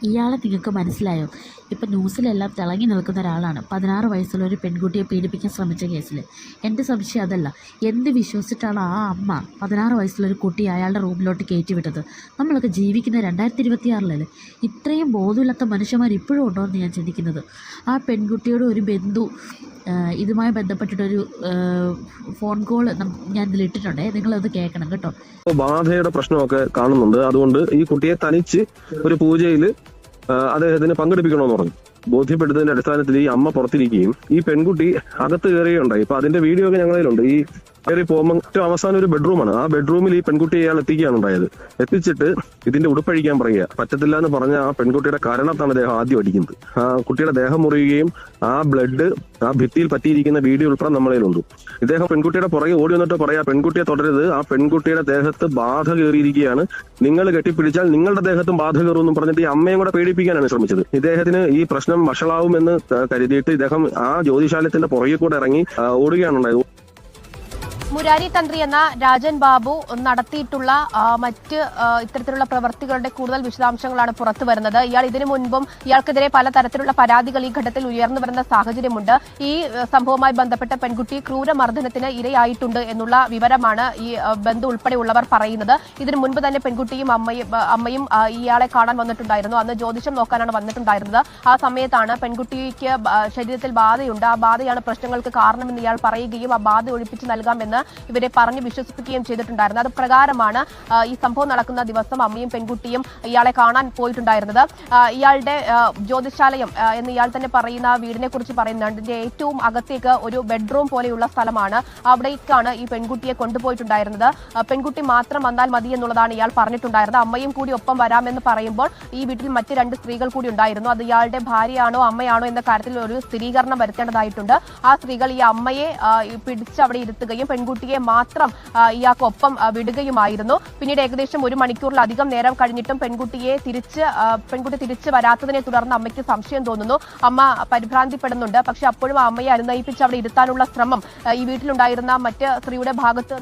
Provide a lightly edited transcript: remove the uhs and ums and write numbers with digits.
ഇയാളെ നിങ്ങൾക്ക് മനസ്സിലായോ? ഇപ്പം ന്യൂസിലെല്ലാം തിളങ്ങി നിൽക്കുന്ന ഒരാളാണ് 16 വയസ്സുള്ള ഒരു പെൺകുട്ടിയെ പീഡിപ്പിക്കാൻ ശ്രമിച്ച കേസിൽ. എൻ്റെ സംശയം അതല്ല, എന്ത് വിശ്വസിച്ചിട്ടാണ് ആ അമ്മ 16 വയസ്സുള്ളൊരു കുട്ടി അയാളുടെ റൂമിലോട്ട് കയറ്റിവിട്ടത്? നമ്മളൊക്കെ ജീവിക്കുന്ന 2026-ലല്ലേ? ഇത്രയും ബോധമില്ലാത്ത മനുഷ്യന്മാർ ഇപ്പോഴും ഉണ്ടോ എന്ന് ഞാൻ ചിന്തിക്കുന്നത്. ആ പെൺകുട്ടിയുടെ ഒരു ബന്ധു ഇതുമായി ബന്ധപ്പെട്ടിട്ടൊരു ഫോൺ കോൾ ഞാൻ ഇതിലിട്ടിട്ടുണ്ടേ, നിങ്ങളത് കേൾക്കണം കേട്ടോ. ബാധയുടെ പ്രശ്നമൊക്കെ കാണുന്നുണ്ട്. അതുകൊണ്ട് ഈ കുട്ടിയെ തനിച്ച് ഒരു പൂജയിൽ അദ്ദേഹത്തിന് പങ്കെടുപ്പിക്കണമെന്ന് പറഞ്ഞു. ബോധ്യപ്പെടുന്നതിന്റെ അടിസ്ഥാനത്തിൽ ഈ അമ്മ പുറത്തിരിക്കുകയും ഈ പെൺകുട്ടി അകത്ത് കയറുകയുണ്ടായി. ഇപ്പൊ അതിന്റെ വീഡിയോ ഒക്കെ ഞങ്ങളിലുണ്ട്. ഈ കയറി പോകുമ്പോൾ ഏറ്റവും അവസാനം ഒരു ബെഡ്റൂമാണ്. ആ ബെഡ്റൂമിൽ ഈ പെൺകുട്ടിയെ ഇയാൾ എത്തിക്കുകയാണ് ഉണ്ടായത്. എത്തിച്ചിട്ട് ഇതിന്റെ ഉടുപ്പഴിക്കാൻ പറയുക. പറ്റത്തില്ല എന്ന് പറഞ്ഞ ആ പെൺകുട്ടിയുടെ കരണത്താണ് അദ്ദേഹം ആദ്യം അടിക്കുന്നത്. ആ കുട്ടിയുടെ ദേഹം മുറിയുകയും ആ ബ്ലഡ് ആ ഭിത്തിയിൽ പറ്റിയിരിക്കുന്ന വീഡിയോ ഉൾപ്പെടെ നമ്മളതിലുണ്ട്. ഇദ്ദേഹം പെൺകുട്ടിയുടെ പുറകെ ഓടി വന്നിട്ട് പറയാ, പെൺകുട്ടിയെ തുടരരുത്, ആ പെൺകുട്ടിയുടെ ദേഹത്ത് ബാധ കയറിയിരിക്കുകയാണ്, നിങ്ങൾ കെട്ടിപ്പിടിച്ചാൽ നിങ്ങളുടെ ദേഹത്തും ബാധ കയറുമെന്നും പറഞ്ഞിട്ട് ഈ അമ്മയും കൂടെ പേടിപ്പിക്കാനാണ് ശ്രമിച്ചത്. ഇദ്ദേഹത്തിന് ഈ പ്രശ്നം വഷളാവുമെന്ന് കരുതിയിട്ട് ഇദ്ദേഹം ആ ജ്യോതിശാലയത്തിന്റെ പുറകെ കൂടെ ഇറങ്ങി ഓടുകയാണ് ഉണ്ടായത്. മുരാരി തന്ത്രി എന്ന രാജൻ ബാബു നടത്തിയിട്ടുള്ള മറ്റ് ഇത്തരത്തിലുള്ള പ്രവൃത്തികളുടെ കൂടുതൽ വിശദാംശങ്ങളാണ് പുറത്തു വരുന്നത്. ഇയാൾ ഇതിനു മുൻപും ഇയാൾക്കെതിരെ പലതരത്തിലുള്ള പരാതികൾ ഈ ഘട്ടത്തിൽ ഉയർന്നു വരുന്ന സാഹചര്യമുണ്ട്. ഈ സംഭവവുമായി ബന്ധപ്പെട്ട പെൺകുട്ടി ക്രൂരമർദ്ദനത്തിന് ഇരയായിട്ടുണ്ട് എന്നുള്ള വിവരമാണ് ഈ ബന്ധു ഉൾപ്പെടെയുള്ളവർ പറയുന്നത്. ഇതിനു മുൻപ് തന്നെ പെൺകുട്ടിയും അമ്മയും ഇയാളെ കാണാൻ വന്നിട്ടുണ്ടായിരുന്നു. അന്ന് ജ്യോതിഷം നോക്കാനാണ് വന്നിട്ടുണ്ടായിരുന്നത്. ആ സമയത്താണ് പെൺകുട്ടിക്ക് ശരീരത്തിൽ ബാധയുണ്ട്, ആ ബാധയാണ് പ്രശ്നങ്ങൾക്ക് കാരണമെന്ന് ഇയാൾ പറയുകയും ആ ബാധ ഒഴിപ്പിച്ച് നൽകാമെന്ന് ഇവരെ പറഞ്ഞ് വിശ്വസിപ്പിക്കുകയും ചെയ്തിട്ടുണ്ടായിരുന്നു. അത് പ്രകാരമാണ് ഈ സംഭവം നടക്കുന്ന ദിവസം അമ്മയും പെൺകുട്ടിയും ഇയാളെ കാണാൻ പോയിട്ടുണ്ടായിരുന്നത്. ഇയാളുടെ ജ്യോതിശാലയം എന്ന് ഇയാൾ തന്നെ പറയുന്ന വീടിനെ കുറിച്ച് പറയുന്നുണ്ട്. ഇതിന്റെ ഏറ്റവും അകത്തേക്ക് ഒരു ബെഡ്റൂം പോലെയുള്ള സ്ഥലമാണ്. അവിടേക്കാണ് ഈ പെൺകുട്ടിയെ കൊണ്ടുപോയിട്ടുണ്ടായിരുന്നത്. പെൺകുട്ടി മാത്രം വന്നാൽ മതി എന്നുള്ളതാണ് ഇയാൾ പറഞ്ഞിട്ടുണ്ടായിരുന്നത്. അമ്മയും കൂടി ഒപ്പം വരാമെന്ന് പറയുമ്പോൾ ഈ വീട്ടിൽ മറ്റ് 2 സ്ത്രീകൾ കൂടി ഉണ്ടായിരുന്നു. അത് ഇയാളുടെ ഭാര്യയാണോ അമ്മയാണോ എന്ന കാര്യത്തിൽ ഒരു സ്ഥിരീകരണം വരുത്തേണ്ടതായിട്ടുണ്ട്. ആ സ്ത്രീകൾ ഈ അമ്മയെ പിടിച്ച് അവിടെ ഇരുത്തുകയും പെൺകുട്ടിയെ മാത്രം ഇയാൾക്കൊപ്പം വിടുകയുമായിരുന്നു. പിന്നീട് ഏകദേശം 1 മണിക്കൂറിലധികം നേരം കഴിഞ്ഞിട്ടും പെൺകുട്ടി തിരിച്ചു വരാത്തതിനെ തുടർന്ന് അമ്മയ്ക്ക് സംശയം തോന്നുന്നു. അമ്മ പരിഭ്രാന്തിപ്പെടുന്നുണ്ട്. പക്ഷെ അപ്പോഴും അമ്മയെ അനുനയിപ്പിച്ച് അവിടെ ഇരുത്താനുള്ള ശ്രമം ഈ വീട്ടിലുണ്ടായിരുന്ന മറ്റ് സ്ത്രീയുടെ ഭാഗത്ത്